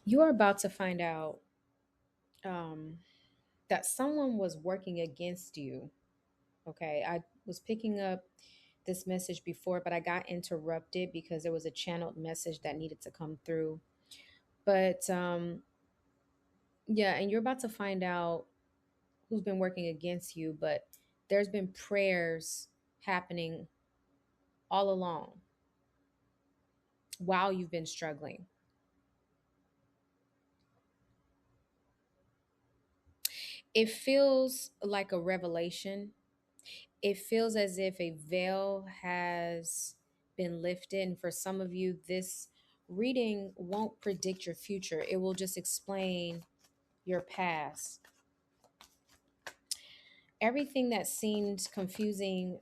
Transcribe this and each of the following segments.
You are about to find out um, that someone was working against you. Okay. I was picking up this message before, but I got interrupted because there was a channeled message that needed to come through. But yeah, and you're about to find out who's been working against you, but there's been prayers happening all along while you've been struggling. It feels like a revelation. It feels as if a veil has been lifted. And for some of you, this reading won't predict your future, it will just explain your past. Everything that seemed confusing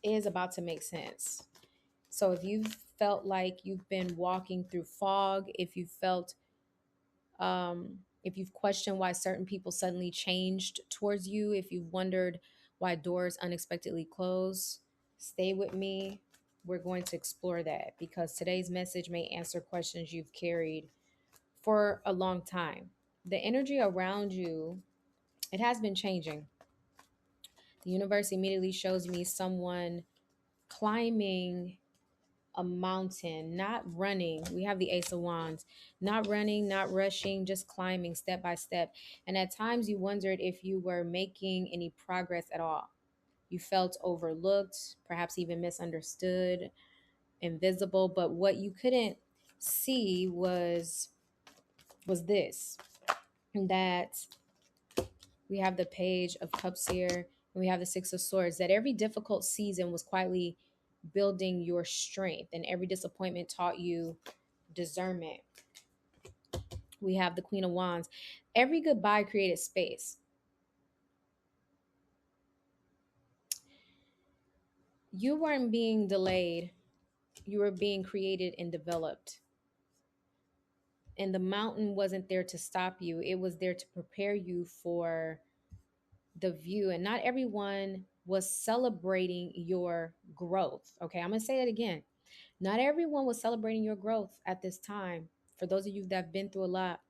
is about to make sense. So if you've felt like you've been walking through fog, if you've questioned why certain people suddenly changed towards you, if you've wondered why doors unexpectedly close, stay with me. We're going to explore that because today's message may answer questions you've carried for a long time. The energy around you, it has been changing. The universe immediately shows me someone climbing a mountain, not running. We have the Ace of Wands, not running, not rushing, just climbing step by step. And at times you wondered if you were making any progress at all. You felt overlooked, perhaps even misunderstood, invisible, but what you couldn't see was this, that we have the Page of Cups here, and we have the Six of Swords, that every difficult season was quietly building your strength, and every disappointment taught you discernment. We have the Queen of Wands. Every goodbye created space. You weren't being delayed, you were being created and developed. And the mountain wasn't there to stop you, it was there to prepare you for the view. And not everyone was celebrating your growth. Okay, I'm going to say that again. Not everyone was celebrating your growth at this time. For those of you that have been through a lot,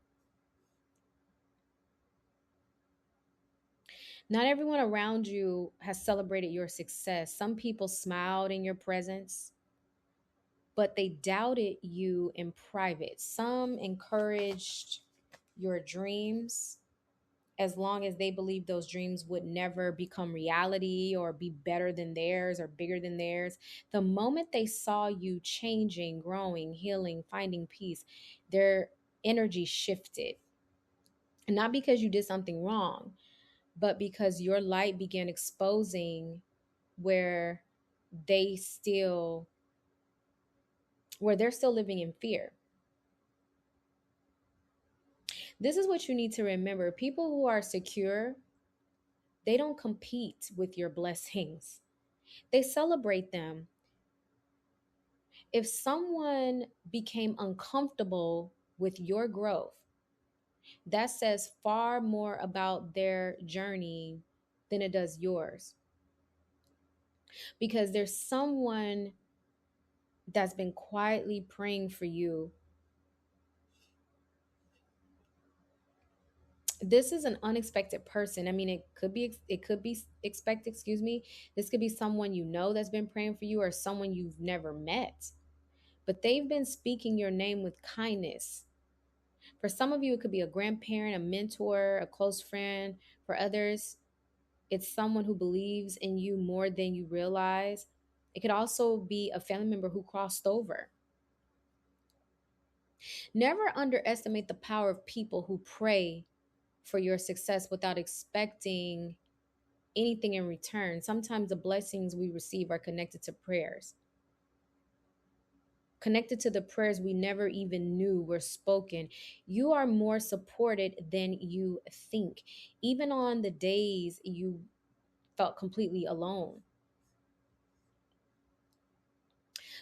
not everyone around you has celebrated your success. Some people smiled in your presence, but they doubted you in private. Some encouraged your dreams as long as they believed those dreams would never become reality or be better than theirs or bigger than theirs. The moment they saw you changing, growing, healing, finding peace, their energy shifted. And not because you did something wrong, but because your light began exposing where they still where they're still living in fear. This is what you need to remember. People who are secure, they don't compete with your blessings. They celebrate them. If someone became uncomfortable with your growth, that says far more about their journey than it does yours. Because there's someone that's been quietly praying for you. This is an unexpected person. I mean, it could be expected, excuse me. This could be someone you know that's been praying for you or someone you've never met. But they've been speaking your name with kindness. For some of you, it could be a grandparent, a mentor, a close friend. For others, it's someone who believes in you more than you realize. It could also be a family member who crossed over. Never underestimate the power of people who pray for your success without expecting anything in return. Sometimes the blessings we receive are connected to the prayers we never even knew were spoken. You are more supported than you think, even on the days you felt completely alone.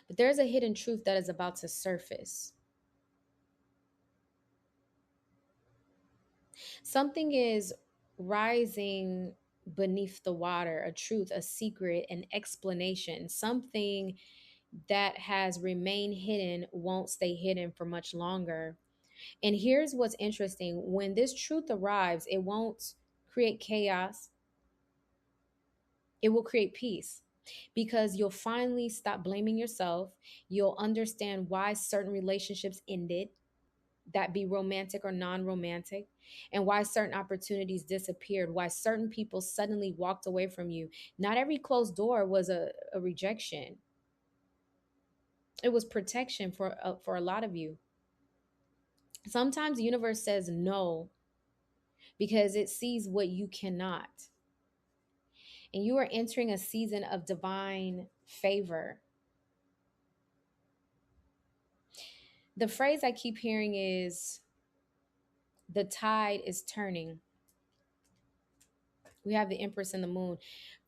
But there's a hidden truth that is about to surface. Something is rising beneath the water, a truth, a secret, an explanation, something that has remained hidden won't stay hidden for much longer. And here's what's interesting: when this truth arrives, it won't create chaos, it will create peace, because you'll finally stop blaming yourself. You'll understand why certain relationships ended, that be romantic or non romantic, and why certain opportunities disappeared, why certain people suddenly walked away from you. Not every closed door was a rejection, it was protection for a lot of you. Sometimes the universe says no because it sees what you cannot. And you are entering a season of divine favor. The phrase I keep hearing is the tide is turning. We have the Empress and the Moon.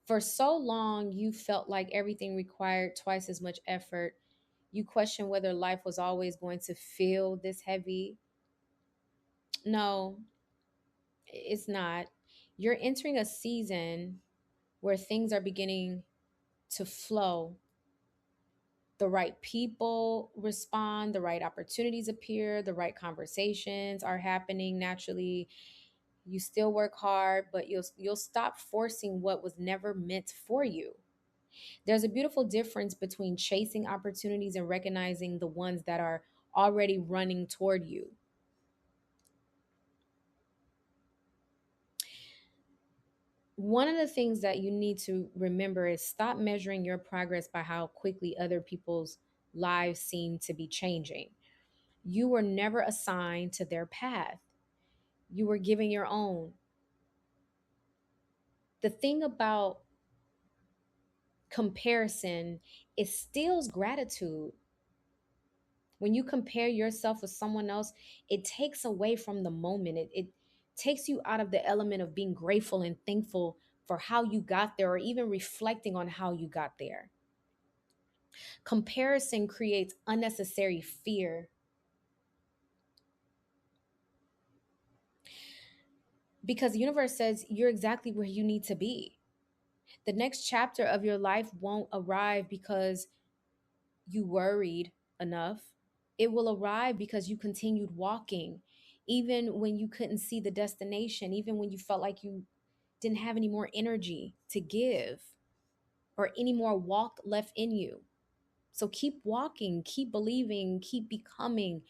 For so long, you felt like everything required twice as much effort. You question whether life was always going to feel this heavy. No, it's not. You're entering a season where things are beginning to flow. The right people respond, the right opportunities appear, the right conversations are happening naturally. You still work hard, but you'll stop forcing what was never meant for you. There's a beautiful difference between chasing opportunities and recognizing the ones that are already running toward you. One of the things that you need to remember is stop measuring your progress by how quickly other people's lives seem to be changing. You were never assigned to their path, you were given your own. The thing about comparison, it steals gratitude. When you compare yourself with someone else, it takes away from the moment. It takes you out of the element of being grateful and thankful for how you got there, or even reflecting on how you got there. Comparison creates unnecessary fear, because the universe says you're exactly where you need to be. The next chapter of your life won't arrive because you worried enough. It will arrive because you continued walking, even when you couldn't see the destination, even when you felt like you didn't have any more energy to give or any more walk left in you. So keep walking, keep believing, keep becoming.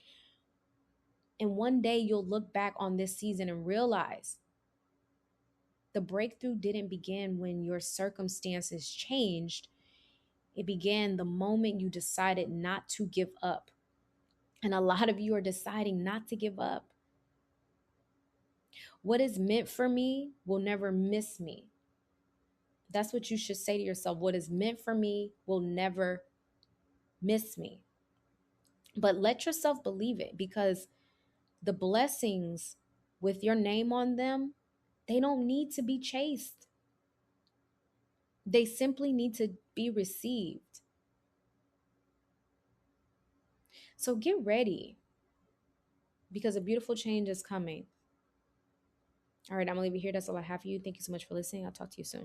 And one day you'll look back on this season and realize the breakthrough didn't begin when your circumstances changed. It began the moment you decided not to give up. And a lot of you are deciding not to give up. What is meant for me will never miss me. That's what you should say to yourself. What is meant for me will never miss me. But let yourself believe it, because the blessings with your name on them, they don't need to be chased. They simply need to be received. So get ready, because a beautiful change is coming. All right, I'm gonna leave it here. That's all I have for you. Thank you so much for listening. I'll talk to you soon.